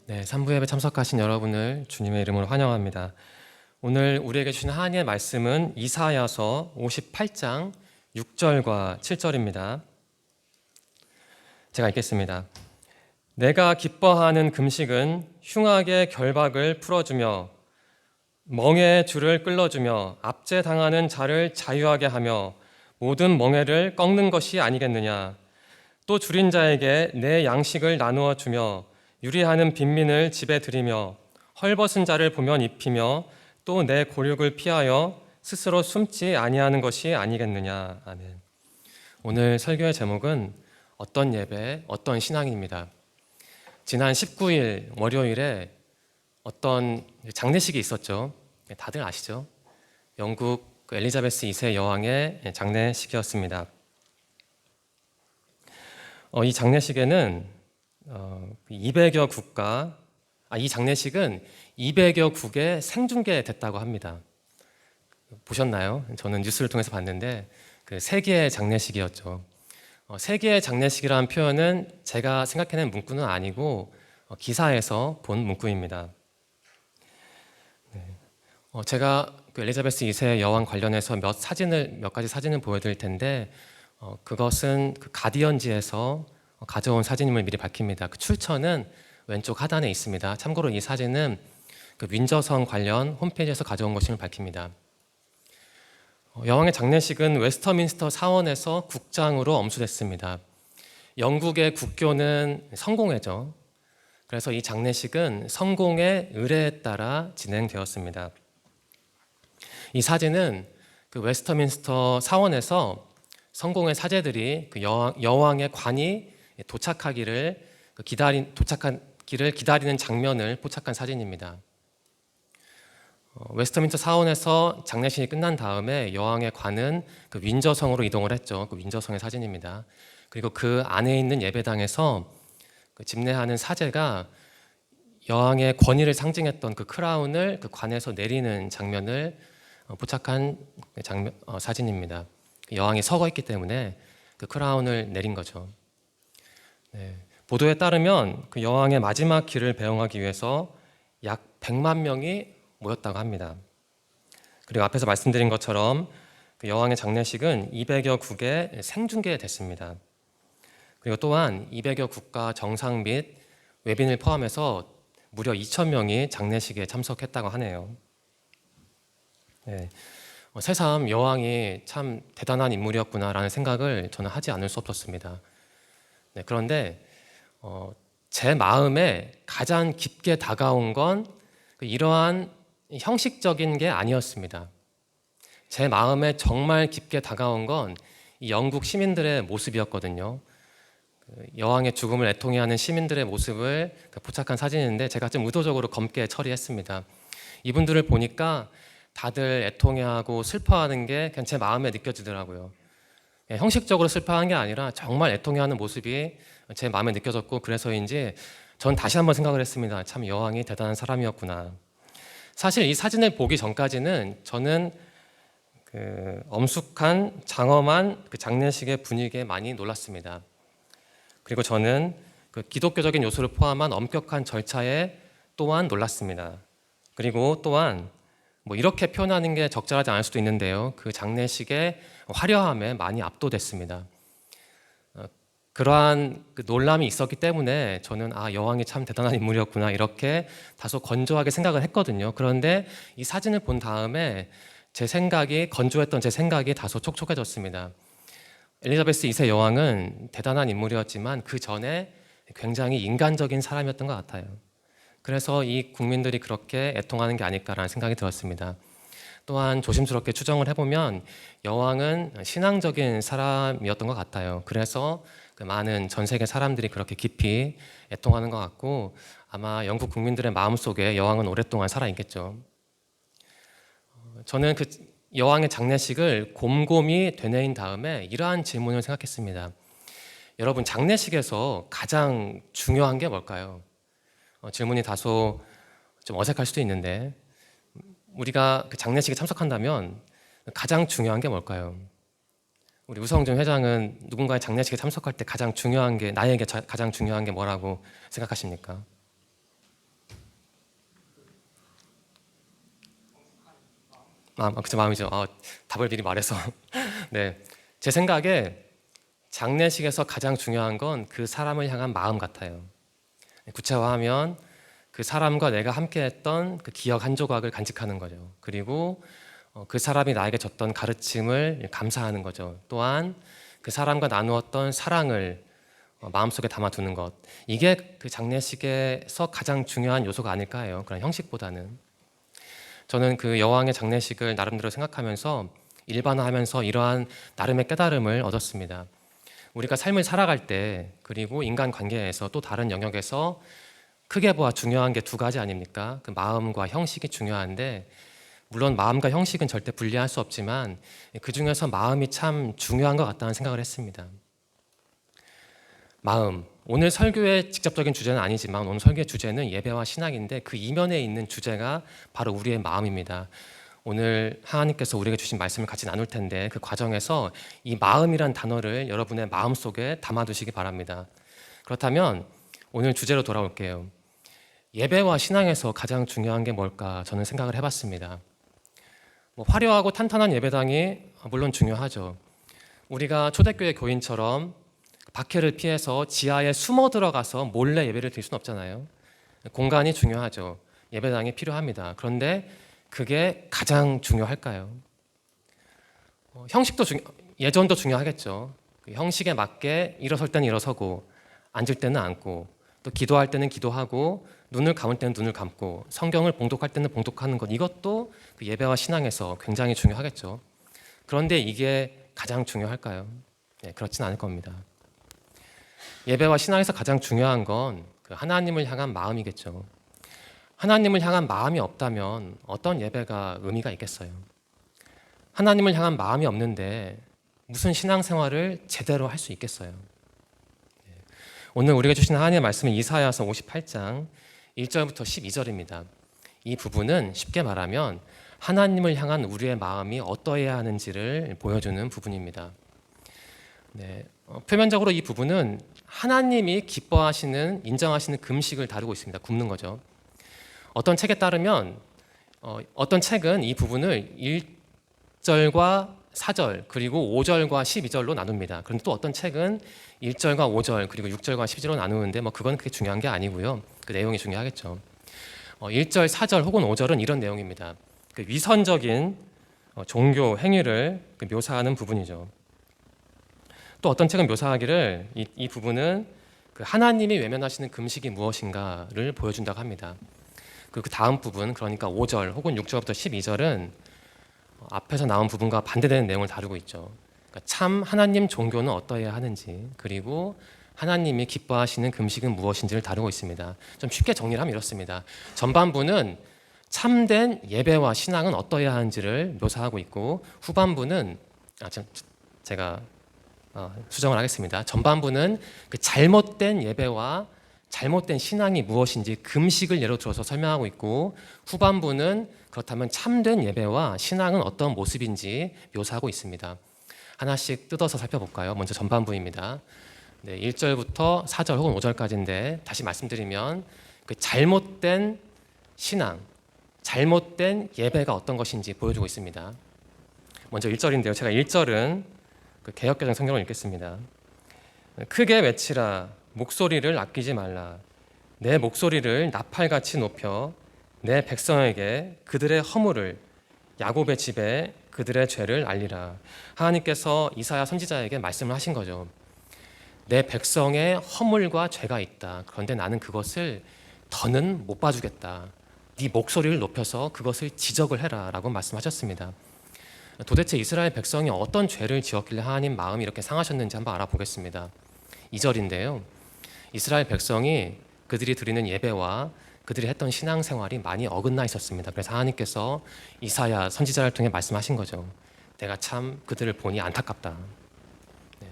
네, 3부 예배 참석하신 여러분을 주님의 이름으로 환영합니다. 오늘 우리에게 주신 하나님의 말씀은 이사야서 58장 6절과 7절입니다. 제가 읽겠습니다. 내가 기뻐하는 금식은 흉악의 결박을 풀어주며 멍에의 줄을 끌어주며 압제당하는 자를 자유하게 하며 모든 멍에를 꺾는 것이 아니겠느냐. 또 줄인 자에게 내 양식을 나누어 주며 유리하는 빈민을 집에 들이며 헐벗은 자를 보면 입히며 또 내 고륙을 피하여 스스로 숨지 아니하는 것이 아니겠느냐. 아멘. 오늘 설교의 제목은 어떤 예배, 어떤 신앙입니다. 지난 19일 월요일에 어떤 장례식이 있었죠. 다들 아시죠? 영국 엘리자베스 2세 여왕의 장례식이었습니다. 이 장례식에는 200여 국가, 이 장례식은 200여 국에 생중계됐다고 합니다. 보셨나요? 저는 뉴스를 통해서 봤는데 그 세계의 장례식이었죠. 세계의 장례식이라는 표현은 제가 생각해낸 문구는 아니고 기사에서 본 문구입니다. 제가 그 엘리자베스 2세 여왕 관련해서 몇 가지 사진을 보여드릴 텐데 그것은 그 가디언지에서 가져온 사진임을 미리 밝힙니다. 그 출처는 왼쪽 하단에 있습니다. 참고로 이 사진은 그 윈저성 관련 홈페이지에서 가져온 것임을 밝힙니다. 여왕의 장례식은 웨스터민스터 사원에서 국장으로 엄수됐습니다. 영국의 국교는 성공회죠. 그래서 이 장례식은 성공의 의례에 따라 진행되었습니다. 이 사진은 그 웨스터민스터 사원에서 성공의 사제들이 그 여왕의 관이 도착하기를 기다리는 장면을 포착한 사진입니다. 웨스터민스터 사원에서 장례식이 끝난 다음에 여왕의 관은 그 윈저성으로 이동을 했죠. 그 윈저성의 사진입니다. 그리고 그 안에 있는 예배당에서 그 집례하는 사제가 여왕의 권위를 상징했던 그 크라운을 그 관에서 내리는 장면을 포착한 사진입니다. 여왕이 서거 있기 때문에 그 크라운을 내린 거죠. 네. 보도에 따르면 그 여왕의 마지막 길을 배웅하기 위해서 약 100만 명이 모였다고 합니다. 그리고 앞에서 말씀드린 것처럼 그 여왕의 장례식은 200여 국에 생중계됐습니다. 그리고 또한 200여 국가 정상 및 외빈을 포함해서 무려 2,000명이 장례식에 참석했다고 하네요. 네. 새삼 여왕이 참 대단한 인물이었구나라는 생각을 저는 하지 않을 수 없었습니다. 네, 그런데 제 마음에 가장 깊게 다가온 건 이러한 형식적인 게 아니었습니다. 제 마음에 정말 깊게 다가온 건 이 영국 시민들의 모습이었거든요. 여왕의 죽음을 애통해하는 시민들의 모습을 포착한 사진인데 제가 좀 의도적으로 검게 처리했습니다. 이분들을 보니까 다들 애통해하고 슬퍼하는 게 그냥 제 마음에 느껴지더라고요. 형식적으로 슬퍼하는 게 아니라 정말 애통해하는 모습이 제 마음에 느껴졌고 그래서인지 전 다시 한번 생각을 했습니다. 참 여왕이 대단한 사람이었구나. 사실 이 사진을 보기 전까지는 저는 그 엄숙한 장엄한 그 장례식의 분위기에 많이 놀랐습니다. 그리고 저는 그 기독교적인 요소를 포함한 엄격한 절차에 또한 놀랐습니다. 그리고 또한 이렇게 표현하는 게 적절하지 않을 수도 있는데요. 그 장례식의 화려함에 많이 압도됐습니다. 그러한 그 놀람이 있었기 때문에 저는 여왕이 참 대단한 인물이었구나 이렇게 다소 건조하게 생각을 했거든요. 그런데 이 사진을 본 다음에 건조했던 제 생각이 다소 촉촉해졌습니다. 엘리자베스 2세 여왕은 대단한 인물이었지만 그 전에 굉장히 인간적인 사람이었던 것 같아요. 그래서 이 국민들이 그렇게 애통하는 게 아닐까라는 생각이 들었습니다. 또한 조심스럽게 추정을 해보면 여왕은 신앙적인 사람이었던 것 같아요. 그래서 그 많은 전 세계 사람들이 그렇게 깊이 애통하는 것 같고 아마 영국 국민들의 마음속에 여왕은 오랫동안 살아있겠죠. 저는 그 여왕의 장례식을 곰곰이 되뇌인 다음에 이러한 질문을 생각했습니다. 여러분, 장례식에서 가장 중요한 게 뭘까요? 질문이 다소 좀 어색할 수도 있는데 우리가 그 장례식에 참석한다면 가장 중요한 게 뭘까요? 우리 우성준 회장은 누군가의 장례식에 참석할 때 나에게 가장 중요한 게 뭐라고 생각하십니까? 그쵸, 마음이죠. 답을 미리 말해서. 네, 제 생각에 장례식에서 가장 중요한 건 그 사람을 향한 마음 같아요. 구체화하면 그 사람과 내가 함께했던 그 기억 한 조각을 간직하는 거죠. 그리고 그 사람이 나에게 줬던 가르침을 감사하는 거죠. 또한 그 사람과 나누었던 사랑을 마음속에 담아두는 것. 이게 그 장례식에서 가장 중요한 요소가 아닐까 해요. 그런 형식보다는. 저는 그 여왕의 장례식을 나름대로 생각하면서 일반화하면서 이러한 나름의 깨달음을 얻었습니다. 우리가 삶을 살아갈 때 그리고 인간 관계에서 또 다른 영역에서 크게 보아 중요한 게 두 가지 아닙니까? 그 마음과 형식이 중요한데 물론 마음과 형식은 절대 분리할 수 없지만 그 중에서 마음이 참 중요한 것 같다는 생각을 했습니다. 마음. 오늘 설교의 직접적인 주제는 아니지만 오늘 설교의 주제는 예배와 신앙인데 그 이면에 있는 주제가 바로 우리의 마음입니다. 오늘 하나님께서 우리에게 주신 말씀을 같이 나눌 텐데 그 과정에서 이 마음이란 단어를 여러분의 마음속에 담아두시기 바랍니다. 그렇다면 오늘 주제로 돌아올게요. 예배와 신앙에서 가장 중요한 게 뭘까 저는 생각을 해봤습니다. 화려하고 탄탄한 예배당이 물론 중요하죠. 우리가 초대교회 교인처럼 박해를 피해서 지하에 숨어 들어가서 몰래 예배를 드릴 수는 없잖아요. 공간이 중요하죠. 예배당이 필요합니다. 그런데 그게 가장 중요할까요? 형식도 예전도 중요하겠죠. 그 형식에 맞게 일어설 때는 일어서고 앉을 때는 앉고 또 기도할 때는 기도하고 눈을 감을 때는 눈을 감고 성경을 봉독할 때는 봉독하는 것, 이것도 그 예배와 신앙에서 굉장히 중요하겠죠. 그런데 이게 가장 중요할까요? 네, 그렇진 않을 겁니다. 예배와 신앙에서 가장 중요한 건 그 하나님을 향한 마음이겠죠. 하나님을 향한 마음이 없다면 어떤 예배가 의미가 있겠어요? 하나님을 향한 마음이 없는데 무슨 신앙생활을 제대로 할 수 있겠어요? 오늘 우리가 주신 하나님의 말씀은 이사야서 58장 1절부터 12절입니다. 이 부분은 쉽게 말하면 하나님을 향한 우리의 마음이 어떠해야 하는지를 보여주는 부분입니다. 네, 표면적으로 이 부분은 하나님이 기뻐하시는, 인정하시는 금식을 다루고 있습니다. 굶는 거죠. 어떤 책에 따르면 어떤 책은 이 부분을 1절과 4절 그리고 5절과 12절로 나눕니다. 그런데 또 어떤 책은 1절과 5절 그리고 6절과 12절로 나누는데 그건 그렇게 중요한 게 아니고요. 그 내용이 중요하겠죠. 1절, 4절 혹은 5절은 이런 내용입니다. 그 위선적인 종교 행위를 묘사하는 부분이죠. 또 어떤 책은 묘사하기를 이 부분은 그 하나님이 외면하시는 금식이 무엇인가를 보여준다고 합니다. 그리고 그 다음 부분, 그러니까 5절 혹은 6절부터 12절은 앞에서 나온 부분과 반대되는 내용을 다루고 있죠. 그러니까 참 하나님 종교는 어떠해야 하는지, 그리고 하나님이 기뻐하시는 금식은 무엇인지를 다루고 있습니다. 좀 쉽게 정리를 하면 이렇습니다. 전반부는 참된 예배와 신앙은 어떠해야 하는지를 묘사하고 있고, 후반부는 제가 수정을 하겠습니다. 전반부는 그 잘못된 예배와 잘못된 신앙이 무엇인지 금식을 예로 들어서 설명하고 있고, 후반부는 그렇다면 참된 예배와 신앙은 어떤 모습인지 묘사하고 있습니다. 하나씩 뜯어서 살펴볼까요? 먼저 전반부입니다. 네, 1절부터 4절 혹은 5절까지인데 다시 말씀드리면 그 잘못된 신앙, 잘못된 예배가 어떤 것인지 보여주고 있습니다. 먼저 1절인데요. 제가 1절은 그 개역개정 성경을 읽겠습니다. 크게 외치라, 목소리를 아끼지 말라. 내 목소리를 나팔같이 높여 내 백성에게 그들의 허물을, 야곱의 집에 그들의 죄를 알리라. 하나님께서 이사야 선지자에게 말씀을 하신 거죠. 내 백성의 허물과 죄가 있다. 그런데 나는 그것을 더는 못 봐주겠다. 네 목소리를 높여서 그것을 지적을 해라 라고 말씀하셨습니다. 도대체 이스라엘 백성이 어떤 죄를 지었길래 하나님 마음이 이렇게 상하셨는지 한번 알아보겠습니다. 2절인데요. 이스라엘 백성이 그들이 드리는 예배와 그들이 했던 신앙생활이 많이 어긋나 있었습니다. 그래서 하나님께서 이사야 선지자를 통해 말씀하신 거죠. 내가 참 그들을 보니 안타깝다. 네.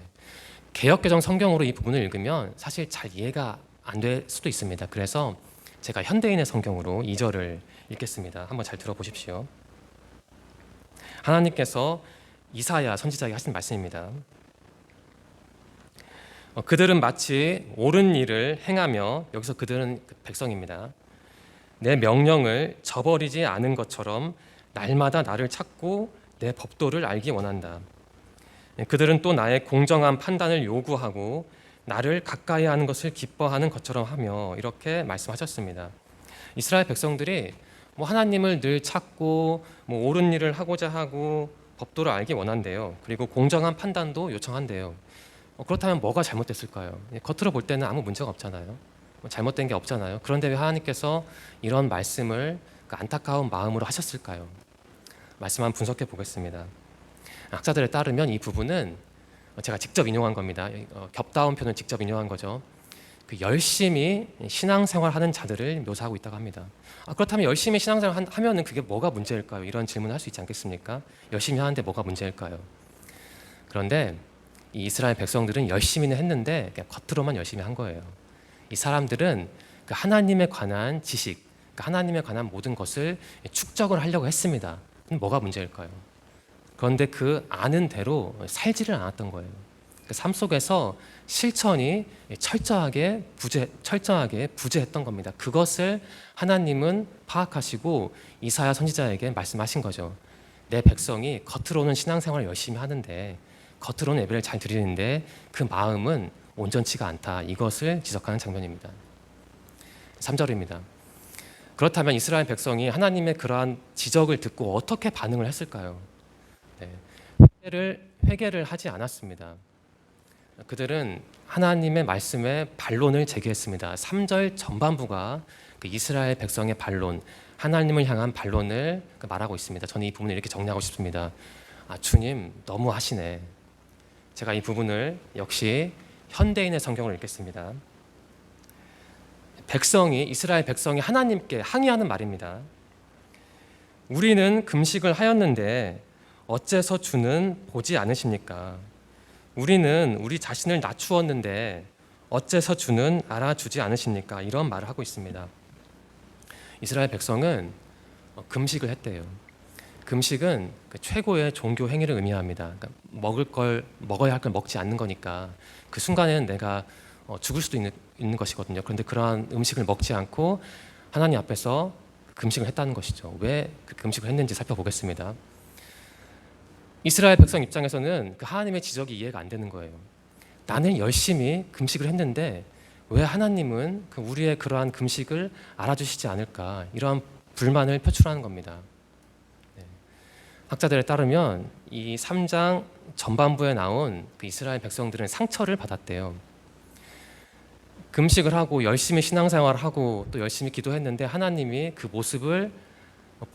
개역개정 성경으로 이 부분을 읽으면 사실 잘 이해가 안 될 수도 있습니다. 그래서 제가 현대인의 성경으로 2절을 읽겠습니다. 한번 잘 들어보십시오. 하나님께서 이사야 선지자에게 하신 말씀입니다. 그들은 마치 옳은 일을 행하며, 여기서 그들은 백성입니다. 내 명령을 저버리지 않은 것처럼 날마다 나를 찾고 내 법도를 알기 원한다. 그들은 또 나의 공정한 판단을 요구하고 나를 가까이 하는 것을 기뻐하는 것처럼 하며 이렇게 말씀하셨습니다. 이스라엘 백성들이 하나님을 늘 찾고 옳은 일을 하고자 하고 법도를 알기 원한대요. 그리고 공정한 판단도 요청한대요. 그렇다면 뭐가 잘못됐을까요? 겉으로 볼 때는 아무 문제가 없잖아요. 잘못된 게 없잖아요. 그런데 왜 하나님께서 이런 말씀을 안타까운 마음으로 하셨을까요? 말씀 한번 분석해 보겠습니다. 학자들에 따르면 이 부분은 제가 직접 인용한 겁니다. 겹다운 표현을 직접 인용한 거죠. 열심히 신앙생활하는 자들을 묘사하고 있다고 합니다. 그렇다면 열심히 신앙생활 하면은 그게 뭐가 문제일까요? 이런 질문을 할 수 있지 않겠습니까? 열심히 하는데 뭐가 문제일까요? 그런데 이 이스라엘 백성들은 열심히는 했는데 그냥 겉으로만 열심히 한 거예요. 이 사람들은 그 하나님에 관한 지식, 하나님에 관한 모든 것을 축적을 하려고 했습니다. 그럼 뭐가 문제일까요? 그런데 그 아는 대로 살지를 않았던 거예요. 그 삶 속에서 실천이 철저하게 부재했던 겁니다. 그것을 하나님은 파악하시고 이사야 선지자에게 말씀하신 거죠. 내 백성이 겉으로는 신앙생활을 열심히 하는데, 겉으로는 예배를 잘 드리는데 그 마음은 온전치가 않다. 이것을 지적하는 장면입니다. 3절입니다. 그렇다면 이스라엘 백성이 하나님의 그러한 지적을 듣고 어떻게 반응을 했을까요? 회개를 하지 않았습니다. 그들은 하나님의 말씀에 반론을 제기했습니다. 3절 전반부가 그 이스라엘 백성의 반론, 하나님을 향한 반론을 말하고 있습니다. 저는 이 부분을 이렇게 정리하고 싶습니다. 주님 너무 하시네. 제가 이 부분을 역시 현대인의 성경을 읽겠습니다. 이스라엘 백성이 하나님께 항의하는 말입니다. 우리는 금식을 하였는데 어째서 주는 보지 않으십니까? 우리는 우리 자신을 낮추었는데 어째서 주는 알아주지 않으십니까? 이런 말을 하고 있습니다. 이스라엘 백성은 금식을 했대요. 금식은 최고의 종교 행위를 의미합니다. 그러니까 먹어야 할 걸 먹지 않는 거니까 그 순간에는 내가 죽을 수도 있는 것이거든요. 그런데 그러한 음식을 먹지 않고 하나님 앞에서 금식을 했다는 것이죠. 왜 그 금식을 했는지 살펴보겠습니다. 이스라엘 백성 입장에서는 그 하나님의 지적이 이해가 안 되는 거예요. 나는 열심히 금식을 했는데 왜 하나님은 우리의 그러한 금식을 알아주시지 않을까, 이러한 불만을 표출하는 겁니다. 학자들에 따르면 이 3장 전반부에 나온 그 이스라엘 백성들은 상처를 받았대요. 금식을 하고 열심히 신앙생활을 하고 또 열심히 기도했는데 하나님이 그 모습을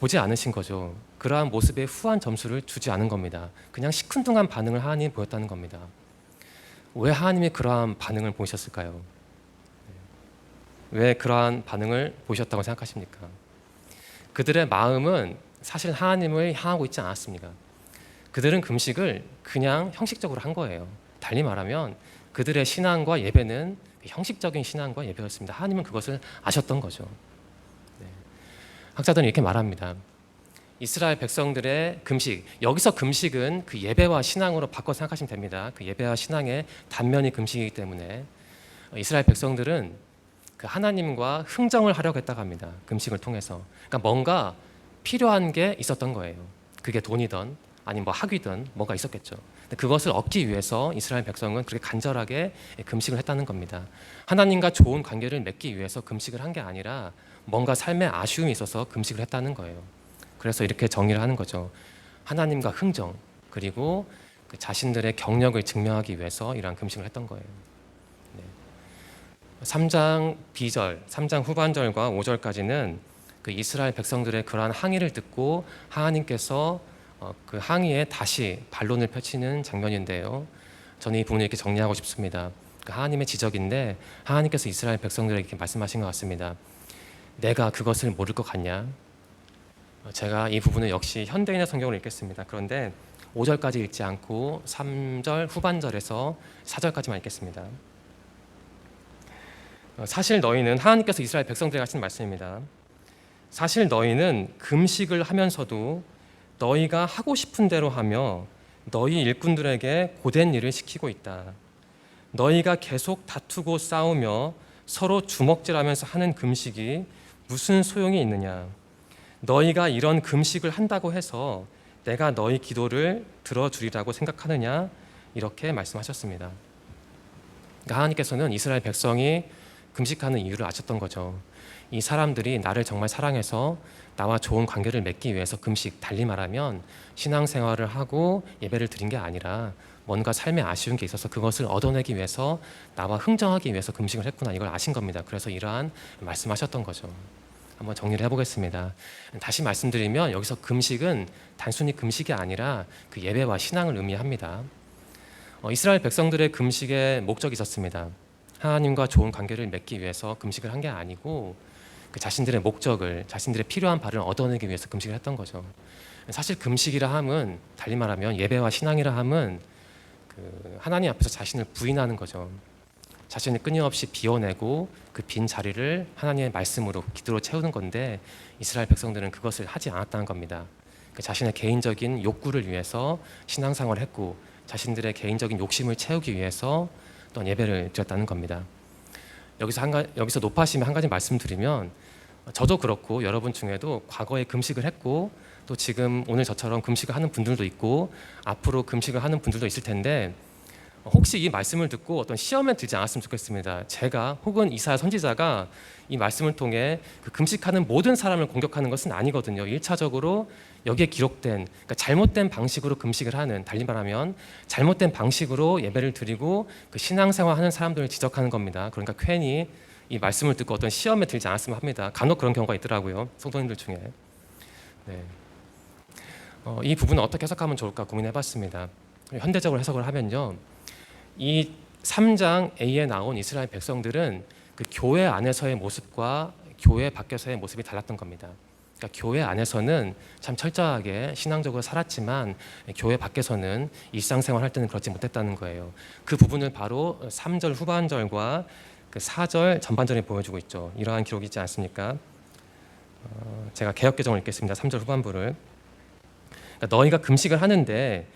보지 않으신 거죠. 그러한 모습에 후한 점수를 주지 않은 겁니다. 그냥 시큰둥한 반응을 하나님이 보였다는 겁니다. 왜 하나님이 그러한 반응을 보이셨을까요? 왜 그러한 반응을 보이셨다고 생각하십니까? 그들의 마음은 사실 하나님을 향하고 있지 않았습니다. 그들은 금식을 그냥 형식적으로 한 거예요. 달리 말하면 그들의 신앙과 예배는 형식적인 신앙과 예배였습니다. 하나님은 그것을 아셨던 거죠. 학자들은 이렇게 말합니다. 이스라엘 백성들의 금식, 여기서 금식은 그 예배와 신앙으로 바꿔 생각하시면 됩니다. 그 예배와 신앙의 단면이 금식이기 때문에 이스라엘 백성들은 그 하나님과 흥정을 하려고 했다고 합니다. 금식을 통해서. 그러니까 뭔가 필요한 게 있었던 거예요. 그게 돈이든 아니면 학위든 뭐가 있었겠죠. 근데 그것을 얻기 위해서 이스라엘 백성은 그렇게 간절하게 금식을 했다는 겁니다. 하나님과 좋은 관계를 맺기 위해서 금식을 한 게 아니라 뭔가 삶에 아쉬움이 있어서 금식을 했다는 거예요. 그래서 이렇게 정의를 하는 거죠. 하나님과 흥정, 그리고 그 자신들의 경력을 증명하기 위해서 이러한 금식을 했던 거예요. 3장 B절, 3장 후반절과 5절까지는 그 이스라엘 백성들의 그러한 항의를 듣고 하나님께서 그 항의에 다시 반론을 펼치는 장면인데요. 저는 이 부분을 이렇게 정리하고 싶습니다. 그 하나님의 지적인데 하나님께서 이스라엘 백성들에게 이렇게 말씀하신 것 같습니다. 내가 그것을 모를 것 같냐? 제가 이 부분을 역시 현대인의 성경을 읽겠습니다. 그런데 5절까지 읽지 않고 3절 후반절에서 4절까지만 읽겠습니다. 사실 너희는, 하나님께서 이스라엘 백성들에게 하신 말씀입니다. 사실 너희는 금식을 하면서도 너희가 하고 싶은 대로 하며 너희 일꾼들에게 고된 일을 시키고 있다. 너희가 계속 다투고 싸우며 서로 주먹질하면서 하는 금식이 무슨 소용이 있느냐? 너희가 이런 금식을 한다고 해서 내가 너희 기도를 들어주리라고 생각하느냐? 이렇게 말씀하셨습니다. 그러니까 하나님께서는 이스라엘 백성이 금식하는 이유를 아셨던 거죠. 이 사람들이 나를 정말 사랑해서 나와 좋은 관계를 맺기 위해서 금식, 달리 말하면 신앙생활을 하고 예배를 드린 게 아니라 뭔가 삶에 아쉬운 게 있어서 그것을 얻어내기 위해서 나와 흥정하기 위해서 금식을 했구나, 이걸 아신 겁니다. 그래서 이러한 말씀하셨던 거죠. 한번 정리를 해보겠습니다. 다시 말씀드리면 여기서 금식은 단순히 금식이 아니라 그 예배와 신앙을 의미합니다. 이스라엘 백성들의 금식에 목적이 있었습니다. 하나님과 좋은 관계를 맺기 위해서 금식을 한 게 아니고 그 자신들의 목적을, 자신들의 필요한 바를 얻어내기 위해서 금식을 했던 거죠. 사실 금식이라 함은, 달리 말하면 예배와 신앙이라 함은 그 하나님 앞에서 자신을 부인하는 거죠. 자신을 끊임없이 비워내고 그 빈 자리를 하나님의 말씀으로, 기도로 채우는 건데 이스라엘 백성들은 그것을 하지 않았다는 겁니다. 그 자신의 개인적인 욕구를 위해서 신앙생활을 했고 자신들의 개인적인 욕심을 채우기 위해서 또 예배를 드렸다는 겁니다. 여기서 높아심에 한 가지 말씀드리면, 저도 그렇고 여러분 중에도 과거에 금식을 했고 또 지금 오늘 저처럼 금식을 하는 분들도 있고 앞으로 금식을 하는 분들도 있을 텐데, 혹시 이 말씀을 듣고 어떤 시험에 들지 않았으면 좋겠습니다. 제가 혹은 이사야 선지자가 이 말씀을 통해 그 금식하는 모든 사람을 공격하는 것은 아니거든요. 1차적으로 여기에 기록된, 그러니까 잘못된 방식으로 금식을 하는, 달리 말하면 잘못된 방식으로 예배를 드리고 그 신앙생활하는 사람들을 지적하는 겁니다. 그러니까 괜히 이 말씀을 듣고 어떤 시험에 들지 않았으면 합니다. 간혹 그런 경우가 있더라고요, 성도님들 중에. 네. 이 부분을 어떻게 해석하면 좋을까 고민해봤습니다. 현대적으로 해석을 하면요, 이 3장 A에 나온 이스라엘 백성들은 그 교회 안에서의 모습과 교회 밖에서의 모습이 달랐던 겁니다. 그러니까 교회 안에서는 참 철저하게 신앙적으로 살았지만 교회 밖에서는 일상생활 할 때는 그렇지 못했다는 거예요. 그 부분을 바로 3절 후반절과 그 4절 전반절에 보여주고 있죠. 이러한 기록이 있지 않습니까? 제가 개역개정을 읽겠습니다. 3절 후반부를. 그러니까 너희가 금식을 하는데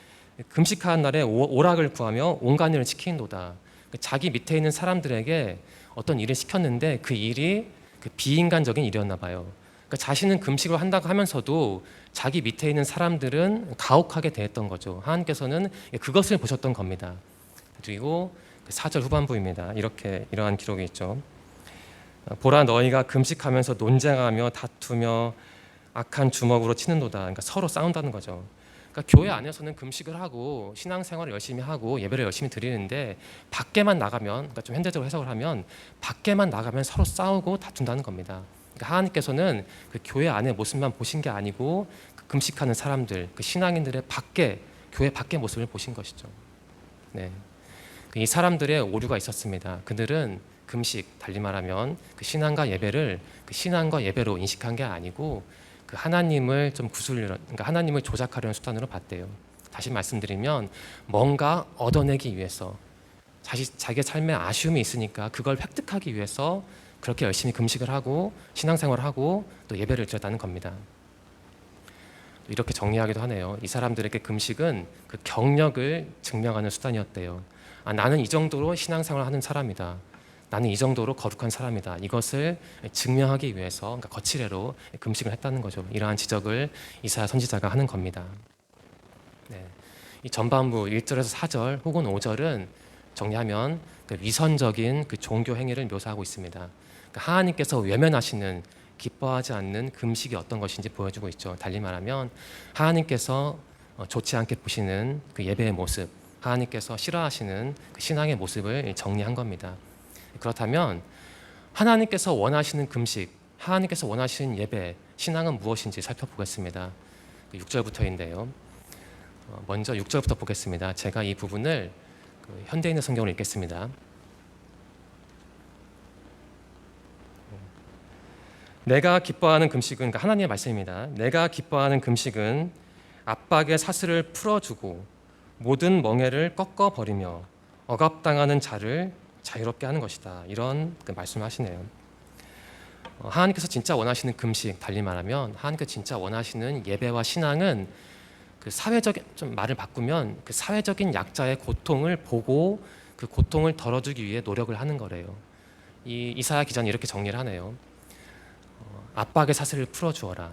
금식하는 날에 오락을 구하며 온갖 일을 지키는도다. 자기 밑에 있는 사람들에게 어떤 일을 시켰는데 그 일이 그 비인간적인 일이었나 봐요. 그러니까 자신은 금식을 한다고 하면서도 자기 밑에 있는 사람들은 가혹하게 대했던 거죠. 하나님께서는 그것을 보셨던 겁니다. 그리고 4절 후반부입니다. 이러한 기록이 있죠. 보라, 너희가 금식하면서 논쟁하며 다투며 악한 주먹으로 치는도다. 그러니까 서로 싸운다는 거죠. 그러니까 교회 안에서는 금식을 하고 신앙생활을 열심히 하고 예배를 열심히 드리는데 밖에만 나가면, 그러니까 좀 현대적으로 해석을 하면 밖에만 나가면 서로 싸우고 다툰다는 겁니다. 그러니까 하나님께서는 그 교회 안의 모습만 보신 게 아니고 그 금식하는 사람들, 그 신앙인들의 교회 밖의 모습을 보신 것이죠. 네. 이 사람들의 오류가 있었습니다. 그들은 금식, 달리 말하면 그 신앙과 예배를 그 신앙과 예배로 인식한 게 아니고 그 하나님을 좀 그러니까 하나님을 조작하려는 수단으로 봤대요. 다시 말씀드리면 뭔가 얻어내기 위해서, 자기의 삶에 아쉬움이 있으니까 그걸 획득하기 위해서 그렇게 열심히 금식을 하고 신앙생활을 하고 또 예배를 드렸다는 겁니다. 이렇게 정리하기도 하네요. 이 사람들에게 금식은 그 경력을 증명하는 수단이었대요. 나는 이 정도로 신앙생활을 하는 사람이다. 나는 이 정도로 거룩한 사람이다. 이것을 증명하기 위해서, 그러니까 거칠애로 금식을 했다는 거죠. 이러한 지적을 이사야 선지자가 하는 겁니다. 네. 이 전반부 1절에서 4절 혹은 5절은 정리하면 그 위선적인 그 종교 행위를 묘사하고 있습니다. 그러니까 하나님께서 외면하시는, 기뻐하지 않는 금식이 어떤 것인지 보여주고 있죠. 달리 말하면 하나님께서 좋지 않게 보시는 그 예배의 모습, 하나님께서 싫어하시는 그 신앙의 모습을 정리한 겁니다. 그렇다면 하나님께서 원하시는 금식, 하나님께서 원하시는 예배, 신앙은 무엇인지 살펴보겠습니다. 6절부터인데요. 먼저 6절부터 보겠습니다. 제가 이 부분을 그 현대인의 성경을 읽겠습니다. 내가 기뻐하는 금식은, 그러니까 하나님의 말씀입니다. 내가 기뻐하는 금식은 압박의 사슬을 풀어주고 모든 멍에를 꺾어버리며 억압당하는 자를 자유롭게 하는 것이다. 이런 그 말씀을 하시네요. 하나님께서 진짜 원하시는 금식, 달리 말하면 하나님께서 진짜 원하시는 예배와 신앙은 그 사회적인, 좀 말을 바꾸면 그 사회적인 약자의 고통을 보고 그 고통을 덜어주기 위해 노력을 하는 거래요. 이 이사야 기자는 이렇게 정리를 하네요. 압박의 사슬을 풀어주어라.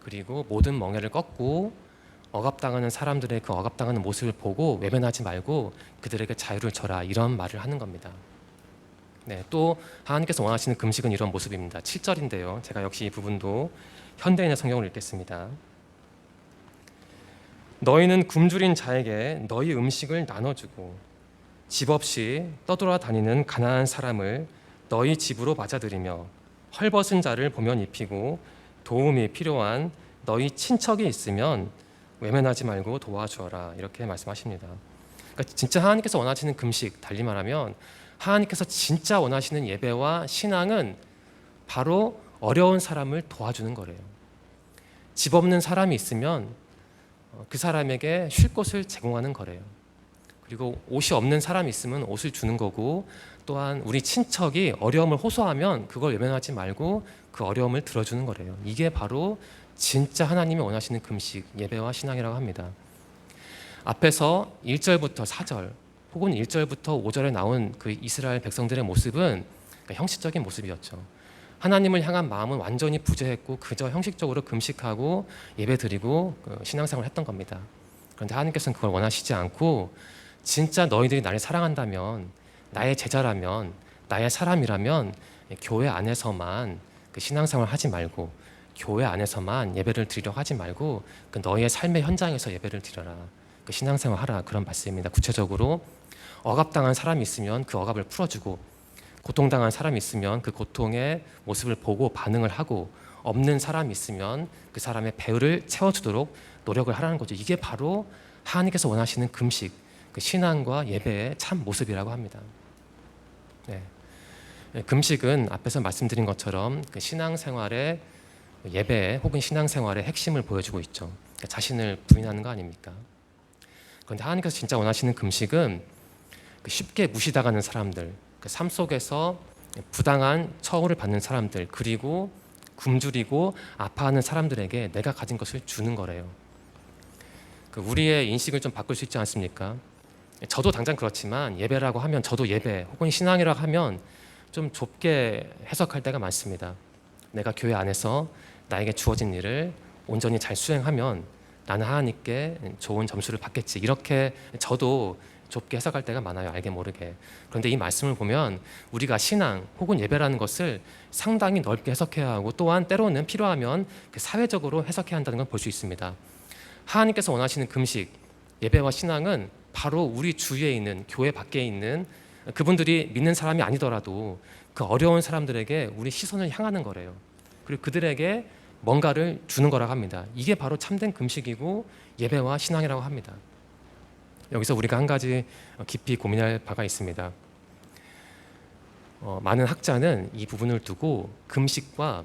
그리고 모든 멍에를 꺾고 억압당하는 사람들의 그 억압당하는 모습을 보고 외면하지 말고 그들에게 자유를 줘라, 이런 말을 하는 겁니다. 네, 또 하나님께서 원하시는 금식은 이런 모습입니다. 7절인데요. 제가 역시 이 부분도 현대인의 성경을 읽겠습니다. 너희는 굶주린 자에게 너희 음식을 나눠주고 집 없이 떠돌아다니는 가난한 사람을 너희 집으로 맞아들이며 헐벗은 자를 보면 입히고 도움이 필요한 너희 친척이 있으면 외면하지 말고 도와주어라, 이렇게 말씀하십니다. 그러니까 진짜 하나님께서 원하시는 금식, 달리 말하면 하나님께서 진짜 원하시는 예배와 신앙은 바로 어려운 사람을 도와주는 거래요. 집 없는 사람이 있으면 그 사람에게 쉴 곳을 제공하는 거래요. 그리고 옷이 없는 사람이 있으면 옷을 주는 거고, 또한 우리 친척이 어려움을 호소하면 그걸 외면하지 말고 그 어려움을 들어주는 거래요. 이게 바로 진짜 하나님이 원하시는 금식, 예배와 신앙이라고 합니다. 앞에서 1절부터 4절 혹은 1절부터 5절에 나온 그 이스라엘 백성들의 모습은 그러니까 형식적인 모습이었죠. 하나님을 향한 마음은 완전히 부재했고 그저 형식적으로 금식하고 예배드리고 신앙생활을 했던 겁니다. 그런데 하나님께서는 그걸 원하시지 않고 진짜 너희들이 나를 사랑한다면, 나의 제자라면, 나의 사람이라면 교회 안에서만 그 신앙생활 하지 말고, 교회 안에서만 예배를 드리려고 하지 말고 그 너희의 삶의 현장에서 예배를 드려라, 그 신앙생활 하라, 그런 말씀입니다. 구체적으로 억압당한 사람이 있으면 그 억압을 풀어주고, 고통당한 사람이 있으면 그 고통의 모습을 보고 반응을 하고, 없는 사람이 있으면 그 사람의 배를 채워주도록 노력을 하라는 거죠. 이게 바로 하나님께서 원하시는 금식, 그 신앙과 예배의 참 모습이라고 합니다. 네. 금식은 앞에서 말씀드린 것처럼 그 신앙생활의 예배 혹은 신앙생활의 핵심을 보여주고 있죠. 그러니까 자신을 부인하는 거 아닙니까? 그런데 하나님께서 진짜 원하시는 금식은 쉽게 무시당하는 사람들, 그 삶 속에서 부당한 처우를 받는 사람들, 그리고 굶주리고 아파하는 사람들에게 내가 가진 것을 주는 거래요. 우리의 인식을 좀 바꿀 수 있지 않습니까? 저도 당장 그렇지만 예배라고 하면, 저도 예배 혹은 신앙이라고 하면 좀 좁게 해석할 때가 많습니다. 내가 교회 안에서 나에게 주어진 일을 온전히 잘 수행하면 나는 하나님께 좋은 점수를 받겠지, 이렇게 저도 좁게 해석할 때가 많아요, 알게 모르게. 그런데 이 말씀을 보면 우리가 신앙 혹은 예배라는 것을 상당히 넓게 해석해야 하고, 또한 때로는 필요하면 사회적으로 해석해야 한다는 걸 볼 수 있습니다. 하나님께서 원하시는 금식, 예배와 신앙은 바로 우리 주위에 있는, 교회 밖에 있는 그분들이 믿는 사람이 아니더라도 그 어려운 사람들에게 우리 시선을 향하는 거래요. 그리고 그들에게 뭔가를 주는 거라고 합니다. 이게 바로 참된 금식이고 예배와 신앙이라고 합니다. 여기서 우리가 한 가지 깊이 고민할 바가 있습니다. 많은 학자는 이 부분을 두고 금식과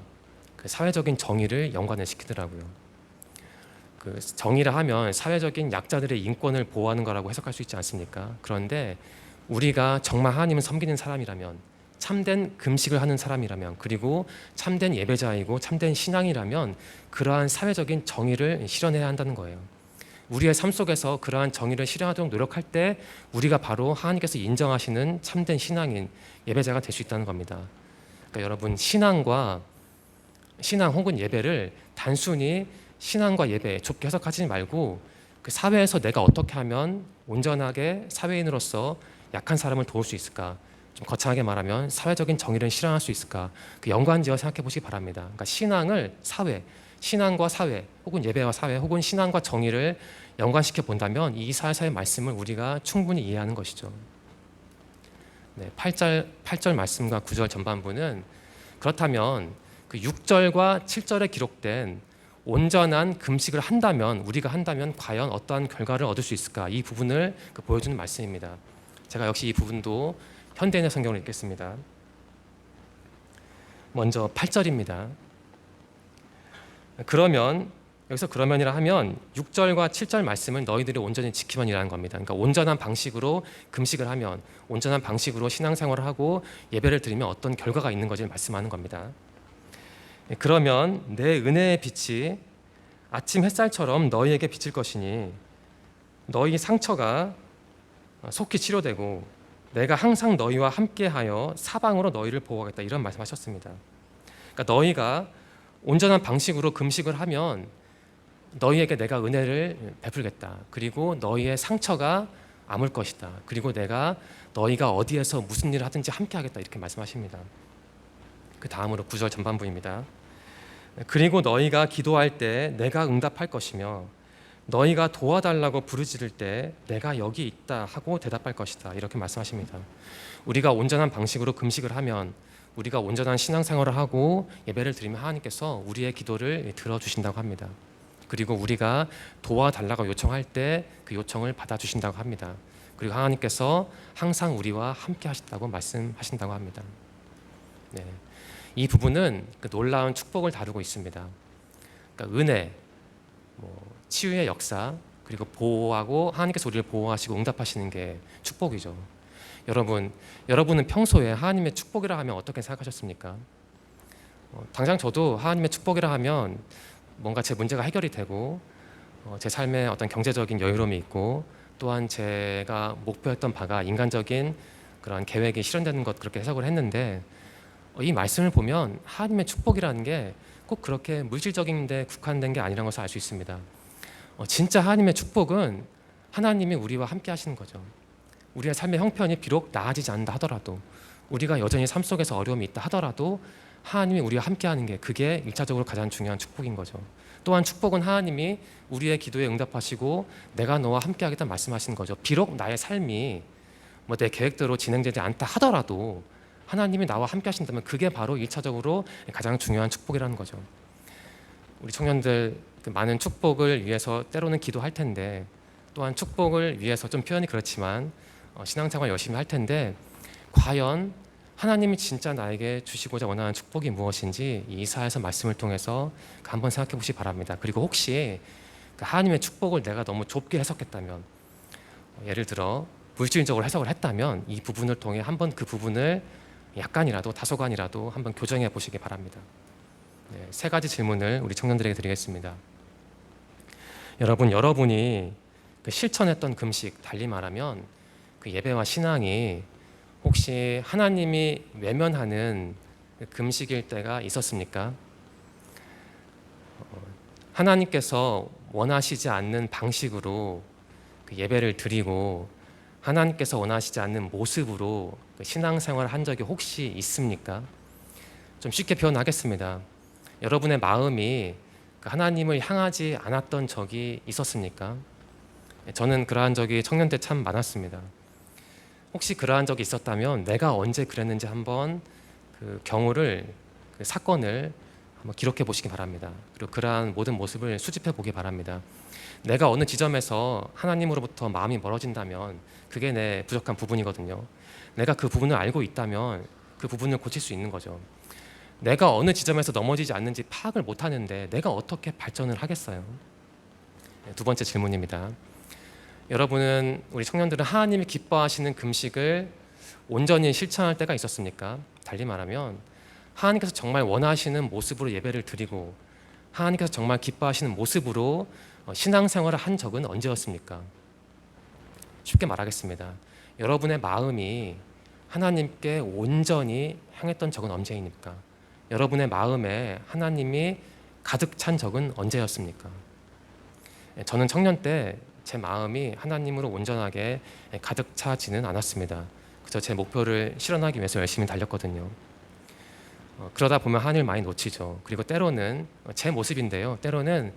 그 사회적인 정의를 연관을 시키더라고요. 그 정의라 하면 사회적인 약자들의 인권을 보호하는 거라고 해석할 수 있지 않습니까? 그런데 우리가 정말 하나님을 섬기는 사람이라면, 참된 금식을 하는 사람이라면, 그리고 참된 예배자이고 참된 신앙이라면 그러한 사회적인 정의를 실현해야 한다는 거예요. 우리의 삶 속에서 그러한 정의를 실현하도록 노력할 때 우리가 바로 하나님께서 인정하시는 참된 신앙인, 예배자가 될 수 있다는 겁니다. 그러니까 여러분, 신앙 혹은 예배를 단순히 신앙과 예배 좁게 해석하지 말고 그 사회에서 내가 어떻게 하면 온전하게 사회인으로서 약한 사람을 도울 수 있을까, 좀 거창하게 말하면 사회적인 정의를 실현할 수 있을까, 그 연관지어 생각해 보시기 바랍니다. 그러니까 신앙을 신앙과 사회 혹은 예배와 사회 혹은 신앙과 정의를 연관시켜 본다면 이 사사의 말씀을 우리가 충분히 이해하는 것이죠. 네, 8절 말씀과 9절 전반부는 그렇다면 그 6절과 7절에 기록된 온전한 금식을 우리가 한다면 과연 어떠한 결과를 얻을 수 있을까, 이 부분을 보여주는 말씀입니다. 제가 역시 이 부분도 현대인의 성경을 읽겠습니다. 먼저 8절입니다. 그러면, 여기서 그러면이라 하면 6절과 7절 말씀을 너희들이 온전히 지키면이라는 겁니다. 그러니까 온전한 방식으로 금식을 하면, 온전한 방식으로 신앙생활을 하고 예배를 드리면 어떤 결과가 있는 것을 말씀하는 겁니다. 그러면 내 은혜의 빛이 아침 햇살처럼 너희에게 비칠 것이니 너희 상처가 속히 치료되고 내가 항상 너희와 함께하여 사방으로 너희를 보호하겠다, 이런 말씀하셨습니다. 그러니까 너희가 온전한 방식으로 금식을 하면 너희에게 내가 은혜를 베풀겠다. 그리고 너희의 상처가 아물 것이다. 그리고 내가 너희가 어디에서 무슨 일을 하든지 함께 하겠다. 이렇게 말씀하십니다. 그 다음으로 9절 전반부입니다. 그리고 너희가 기도할 때 내가 응답할 것이며 너희가 도와달라고 부르짖을 때 내가 여기 있다 하고 대답할 것이다. 이렇게 말씀하십니다. 우리가 온전한 방식으로 금식을 하면, 우리가 온전한 신앙생활을 하고 예배를 드리면 하나님께서 우리의 기도를 들어주신다고 합니다. 그리고 우리가 도와달라고 요청할 때 그 요청을 받아주신다고 합니다. 그리고 하나님께서 항상 우리와 함께 하신다고 말씀하신다고 합니다. 네. 이 부분은 그 놀라운 축복을 다루고 있습니다. 그러니까 은혜, 치유의 역사, 그리고 보호하고 하나님께서 우리를 보호하시고 응답하시는 게 축복이죠. 여러분은 평소에 하나님의 축복이라 하면 어떻게 생각하셨습니까? 당장 저도 하나님의 축복이라 하면 뭔가 제 문제가 해결이 되고 제 삶에 어떤 경제적인 여유로움이 있고 또한 제가 목표했던 바가 인간적인 그런 계획이 실현되는 것, 그렇게 해석을 했는데 이 말씀을 보면 하나님의 축복이라는 게 꼭 그렇게 물질적인 데 국한된 게 아니라는 것을 알 수 있습니다. 진짜 하나님의 축복은 하나님이 우리와 함께 하시는 거죠. 우리의 삶의 형편이 비록 나아지지 않는다 하더라도, 우리가 여전히 삶 속에서 어려움이 있다 하더라도 하나님이 우리와 함께 하는 게, 그게 1차적으로 가장 중요한 축복인 거죠. 또한 축복은 하나님이 우리의 기도에 응답하시고 내가 너와 함께 하겠다 말씀하시는 거죠. 비록 나의 삶이 내 계획대로 진행되지 않다 하더라도 하나님이 나와 함께 하신다면 그게 바로 1차적으로 가장 중요한 축복이라는 거죠. 우리 청년들 많은 축복을 위해서 때로는 기도할 텐데, 또한 축복을 위해서, 좀 표현이 그렇지만 신앙생활 열심히 할 텐데, 과연 하나님이 진짜 나에게 주시고자 원하는 축복이 무엇인지 이 이사야서 말씀을 통해서 한번 생각해 보시기 바랍니다. 그리고 혹시 하나님의 축복을 내가 너무 좁게 해석했다면, 예를 들어 물질적으로 해석을 했다면 이 부분을 통해 한번 그 부분을 약간이라도, 다소간이라도 한번 교정해 보시기 바랍니다. 네, 3가지 질문을 우리 청년들에게 드리겠습니다. 여러분이 실천했던 금식, 달리 말하면 그 예배와 신앙이 혹시 하나님이 외면하는 금식일 때가 있었습니까? 하나님께서 원하시지 않는 방식으로 그 예배를 드리고 하나님께서 원하시지 않는 모습으로 신앙생활을 한 적이 혹시 있습니까? 좀 쉽게 표현하겠습니다. 여러분의 마음이 하나님을 향하지 않았던 적이 있었습니까? 저는 그러한 적이 청년 때 참 많았습니다. 혹시 그러한 적이 있었다면 내가 언제 그랬는지 한번 그 경우를, 그 사건을 한번 기록해 보시기 바랍니다. 그리고 그러한 모든 모습을 수집해 보기 바랍니다. 내가 어느 지점에서 하나님으로부터 마음이 멀어진다면 그게 내 부족한 부분이거든요. 내가 그 부분을 알고 있다면 그 부분을 고칠 수 있는 거죠. 내가 어느 지점에서 넘어지지 않는지 파악을 못하는데 내가 어떻게 발전을 하겠어요? 2번째 질문입니다. 우리 청년들은 하나님이 기뻐하시는 금식을 온전히 실천할 때가 있었습니까? 달리 말하면 하나님께서 정말 원하시는 모습으로 예배를 드리고 하나님께서 정말 기뻐하시는 모습으로 신앙생활을 한 적은 언제였습니까? 쉽게 말하겠습니다. 여러분의 마음이 하나님께 온전히 향했던 적은 언제입니까? 여러분의 마음에 하나님이 가득 찬 적은 언제였습니까? 저는 청년 때 제 마음이 하나님으로 온전하게 가득 차지는 않았습니다. 그저 제 목표를 실현하기 위해서 열심히 달렸거든요. 그러다 보면 하나님을 많이 놓치죠. 그리고 때로는 제 모습인데요. 때로는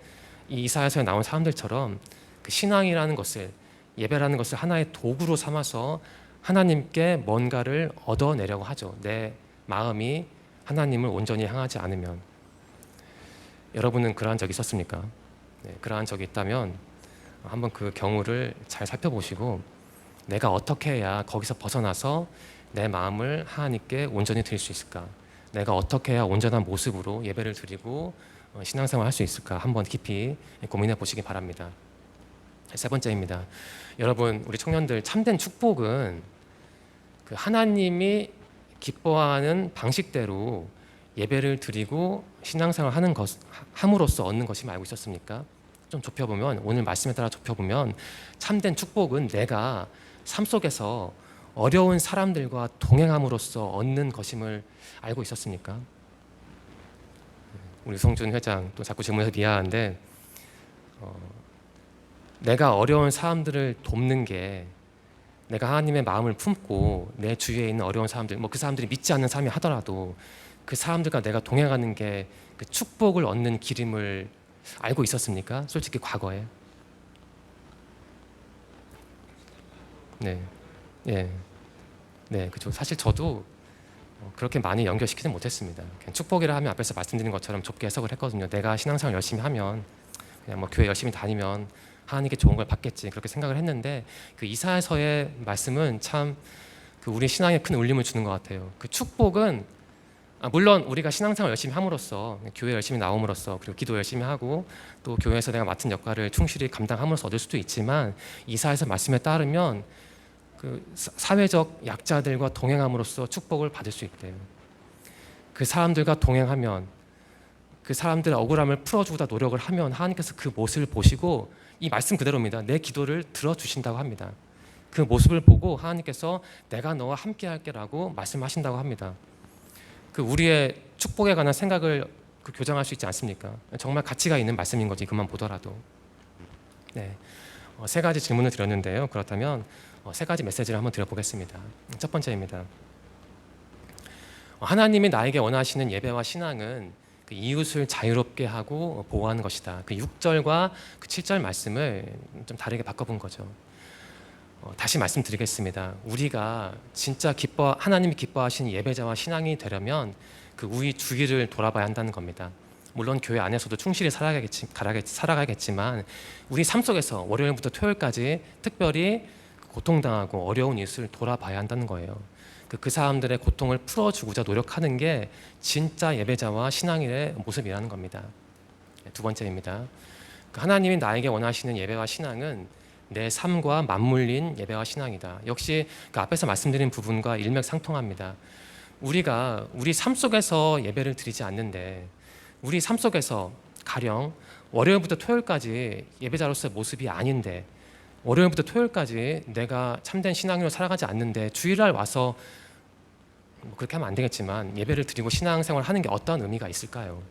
이 이사야서에 나온 사람들처럼 그 신앙이라는 것을, 예배라는 것을 하나의 도구로 삼아서 하나님께 뭔가를 얻어내려고 하죠. 내 마음이 하나님을 온전히 향하지 않으면. 여러분은 그러한 적이 있었습니까? 네, 그러한 적이 있다면 한번 그 경우를 잘 살펴보시고 내가 어떻게 해야 거기서 벗어나서 내 마음을 하나님께 온전히 드릴 수 있을까? 내가 어떻게 해야 온전한 모습으로 예배를 드리고 신앙생활 할 수 있을까? 한번 깊이 고민해 보시기 바랍니다. 3번째입니다. 여러분, 우리 청년들, 참된 축복은 그 하나님이 기뻐하는 방식대로 예배를 드리고 신앙생활 함으로써 얻는 것이 알고 있었습니까? 좀 좁혀보면, 오늘 말씀에 따라 좁혀보면 참된 축복은 내가 삶 속에서 어려운 사람들과 동행함으로써 얻는 것임을 알고 있었습니까? 우리 송준 회장 또 자꾸 질문해서 미안한데 내가 어려운 사람들을 돕는 게 내가 하나님의 마음을 품고 내 주위에 있는 어려운 사람들, 뭐 그 사람들이 믿지 않는 사람이 하더라도 그 사람들과 내가 동행하는 게 그 축복을 얻는 길임을 알고 있었습니까? 솔직히 과거에. 네, 예, 네, 그죠. 사실 저도 그렇게 많이 연결시키지 못했습니다. 그냥 축복이라 하면 앞에서 말씀드린 것처럼 좁게 해석을 했거든요. 내가 신앙생활 열심히 하면 그냥 뭐 교회 열심히 다니면 하나님께 좋은 걸 받겠지 그렇게 생각을 했는데 그 이사야서의 말씀은 참 그 우리 신앙에 큰 울림을 주는 것 같아요. 그 축복은 물론 우리가 신앙생활 열심히 함으로써 교회 열심히 나옴으로써 그리고 기도 열심히 하고 또 교회에서 내가 맡은 역할을 충실히 감당함으로써 얻을 수도 있지만 이사야서 말씀에 따르면 그 사회적 약자들과 동행함으로써 축복을 받을 수 있대요. 그 사람들과 동행하면 그 사람들의 억울함을 풀어주고자 노력을 하면 하나님께서 그 모습을 보시고 이 말씀 그대로입니다. 내 기도를 들어주신다고 합니다. 그 모습을 보고 하나님께서 내가 너와 함께 할게라고 말씀하신다고 합니다. 그 우리의 축복에 관한 생각을 그 교정할 수 있지 않습니까? 정말 가치가 있는 말씀인 거지 그만 보더라도. 네, 세 가지 질문을 드렸는데요. 그렇다면 세 가지 메시지를 한번 드려보겠습니다. 첫 번째입니다. 하나님이 나에게 원하시는 예배와 신앙은 그 이웃을 자유롭게 하고 보호하는 것이다. 그 6절과 그 7절 말씀을 좀 다르게 바꿔본 거죠. 다시 말씀드리겠습니다. 우리가 진짜 하나님이 기뻐하시는 예배자와 신앙이 되려면 그 우리 주위를 돌아봐야 한다는 겁니다. 물론 교회 안에서도 충실히 살아가겠지만 우리 삶 속에서 월요일부터 토요일까지 특별히 고통당하고 어려운 이웃을 돌아봐야 한다는 거예요. 그 사람들의 고통을 풀어주고자 노력하는 게 진짜 예배자와 신앙인의 모습이라는 겁니다. 두 번째입니다. 하나님이 나에게 원하시는 예배와 신앙은 내 삶과 맞물린 예배와 신앙이다. 역시 그 앞에서 말씀드린 부분과 일맥상통합니다. 우리가 우리 삶 속에서 예배를 드리지 않는데 우리 삶 속에서 가령 월요일부터 토요일까지 예배자로서의 모습이 아닌데 월요일부터 토요일까지 내가 참된 신앙으로 살아가지 않는데 주일날 와서 뭐 그렇게 하면 안 되겠지만 예배를 드리고 신앙생활을 하는 게 어떤 의미가 있을까요?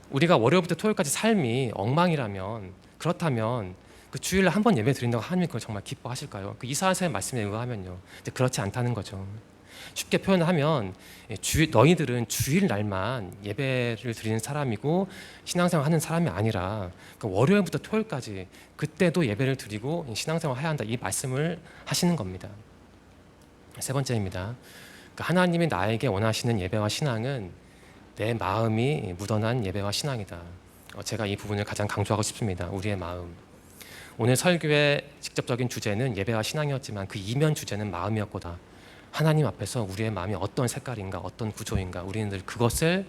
우리가 월요일부터 토요일까지 삶이 엉망이라면 그렇다면 그 주일날 한 번 예배 드린다고 하나님이 그걸 정말 기뻐하실까요? 그 이사야서의 말씀에 의하면요, 그렇지 않다는 거죠. 쉽게 표현하면 너희들은 주일날만 예배를 드리는 사람이고 신앙생활 하는 사람이 아니라 월요일부터 토요일까지 그때도 예배를 드리고 신앙생활 해야 한다 이 말씀을 하시는 겁니다. 세 번째입니다. 하나님이 나에게 원하시는 예배와 신앙은 내 마음이 묻어난 예배와 신앙이다. 제가 이 부분을 가장 강조하고 싶습니다. 우리의 마음. 오늘 설교의 직접적인 주제는 예배와 신앙이었지만 그 이면 주제는 마음이었고다. 하나님 앞에서 우리의 마음이 어떤 색깔인가 어떤 구조인가 우리는 늘 그것을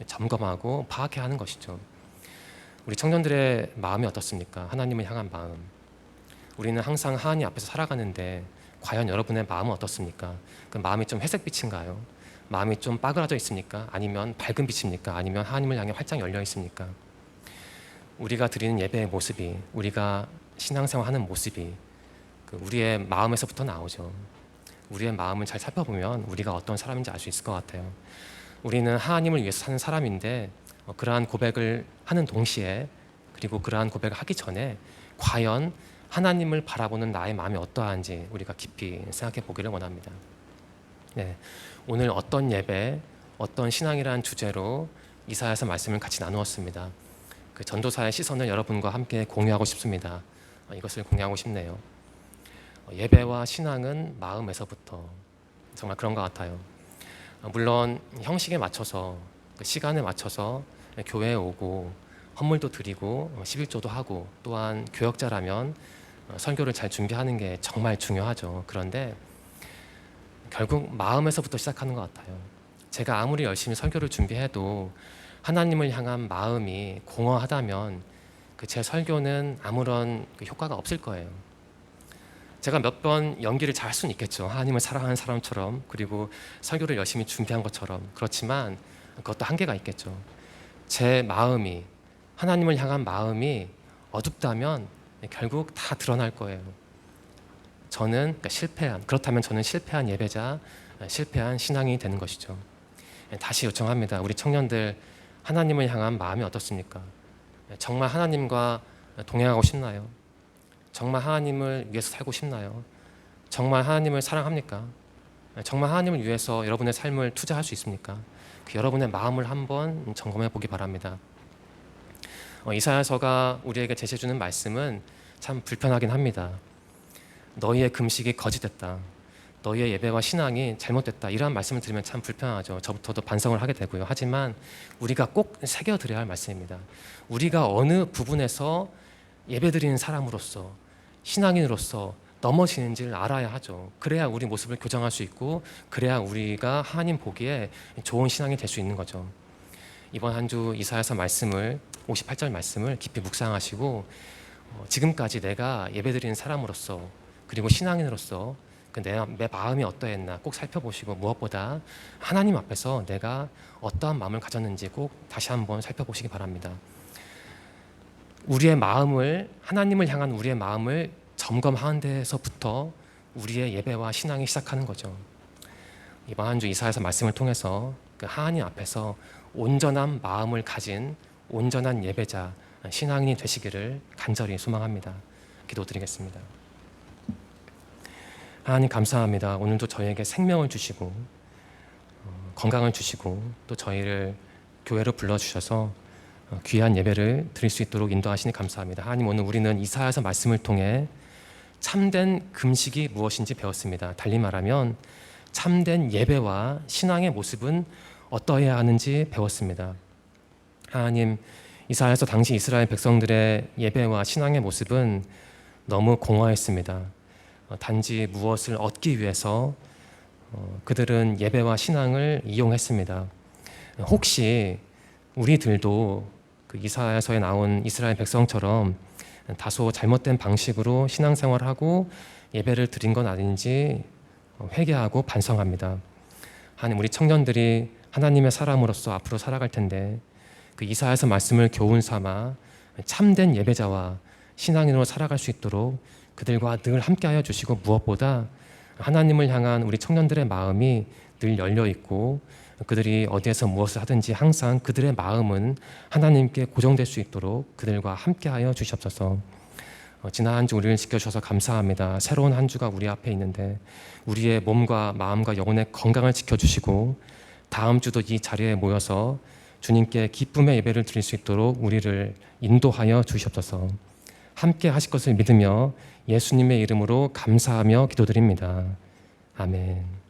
점검하고 파악해야 하는 것이죠. 우리 청년들의 마음이 어떻습니까? 하나님을 향한 마음. 우리는 항상 하나님 앞에서 살아가는데 과연 여러분의 마음은 어떻습니까? 그 마음이 좀 회색빛인가요? 마음이 좀 빠그라져 있습니까? 아니면 밝은 빛입니까? 아니면 하나님을 향해 활짝 열려 있습니까? 우리가 드리는 예배의 모습이 우리가 신앙생활하는 모습이 우리의 마음에서부터 나오죠. 우리의 마음을 잘 살펴보면 우리가 어떤 사람인지 알 수 있을 것 같아요. 우리는 하나님을 위해서 사는 사람인데 그러한 고백을 하는 동시에 그리고 그러한 고백을 하기 전에 과연 하나님을 바라보는 나의 마음이 어떠한지 우리가 깊이 생각해 보기를 원합니다. 네, 오늘 어떤 예배, 어떤 신앙이라는 주제로 이사야서 말씀을 같이 나누었습니다. 그 전도사의 시선을 여러분과 함께 공유하고 싶습니다. 이것을 공유하고 싶네요. 예배와 신앙은 마음에서부터 정말 그런 것 같아요. 물론 형식에 맞춰서 시간에 맞춰서 교회에 오고 헌물도 드리고 11조도 하고 또한 교역자라면 설교를 잘 준비하는 게 정말 중요하죠. 그런데 결국 마음에서부터 시작하는 것 같아요. 제가 아무리 열심히 설교를 준비해도 하나님을 향한 마음이 공허하다면 제 설교는 아무런 효과가 없을 거예요. 제가 몇 번 연기를 잘 할 수는 있겠죠. 하나님을 사랑하는 사람처럼 그리고 설교를 열심히 준비한 것처럼. 그렇지만 그것도 한계가 있겠죠. 제 마음이 하나님을 향한 마음이 어둡다면 결국 다 드러날 거예요. 저는 그렇다면 저는 실패한 예배자, 실패한 신앙이 되는 것이죠. 다시 요청합니다. 우리 청년들 하나님을 향한 마음이 어떻습니까? 정말 하나님과 동행하고 싶나요? 정말 하나님을 위해서 살고 싶나요? 정말 하나님을 사랑합니까? 정말 하나님을 위해서 여러분의 삶을 투자할 수 있습니까? 그 여러분의 마음을 한번 점검해 보기 바랍니다. 이사야서가 우리에게 제시해주는 말씀은 참 불편하긴 합니다. 너희의 금식이 거짓됐다. 너희의 예배와 신앙이 잘못됐다. 이러한 말씀을 들으면 참 불편하죠. 저부터도 반성을 하게 되고요. 하지만 우리가 꼭 새겨드려야 할 말씀입니다. 우리가 어느 부분에서 예배드리는 사람으로서 신앙인으로서 넘어지는지를 알아야 하죠. 그래야 우리 모습을 교정할 수 있고 그래야 우리가 하나님 보기에 좋은 신앙이 될 수 있는 거죠. 이번 한 주 이사야서 말씀을 58절 말씀을 깊이 묵상하시고 지금까지 내가 예배드리는 사람으로서 그리고 신앙인으로서 내 마음이 어떠했나 꼭 살펴보시고 무엇보다 하나님 앞에서 내가 어떠한 마음을 가졌는지 꼭 다시 한번 살펴보시기 바랍니다. 우리의 마음을 하나님을 향한 우리의 마음을 점검하는 데서부터 우리의 예배와 신앙이 시작하는 거죠. 이번 한 주 이사야서 말씀을 통해서 그 하나님 앞에서 온전한 마음을 가진 온전한 예배자, 신앙인이 되시기를 간절히 소망합니다. 기도드리겠습니다. 하나님 감사합니다. 오늘도 저희에게 생명을 주시고 건강을 주시고 또 저희를 교회로 불러주셔서 귀한 예배를 드릴 수 있도록 인도하시니 감사합니다. 하나님, 오늘 우리는 이사야서 말씀을 통해 참된 금식이 무엇인지 배웠습니다. 달리 말하면 참된 예배와 신앙의 모습은 어떠해야 하는지 배웠습니다. 하나님, 이사야서 당시 이스라엘 백성들의 예배와 신앙의 모습은 너무 공허했습니다. 단지 무엇을 얻기 위해서 그들은 예배와 신앙을 이용했습니다. 혹시 우리들도 그 이사야서에 나온 이스라엘 백성처럼 다소 잘못된 방식으로 신앙생활하고 예배를 드린 건 아닌지 회개하고 반성합니다. 하나님, 우리 청년들이 하나님의 사람으로서 앞으로 살아갈 텐데 그 이사야서 말씀을 교훈 삼아 참된 예배자와 신앙인으로 살아갈 수 있도록 그들과 늘 함께하여 주시고 무엇보다 하나님을 향한 우리 청년들의 마음이 늘 열려 있고 그들이 어디에서 무엇을 하든지 항상 그들의 마음은 하나님께 고정될 수 있도록 그들과 함께하여 주시옵소서. 지난 한 주 우리를 지켜주셔서 감사합니다. 새로운 한 주가 우리 앞에 있는데 우리의 몸과 마음과 영혼의 건강을 지켜주시고 다음 주도 이 자리에 모여서 주님께 기쁨의 예배를 드릴 수 있도록 우리를 인도하여 주시옵소서. 함께 하실 것을 믿으며 예수님의 이름으로 감사하며 기도드립니다. 아멘.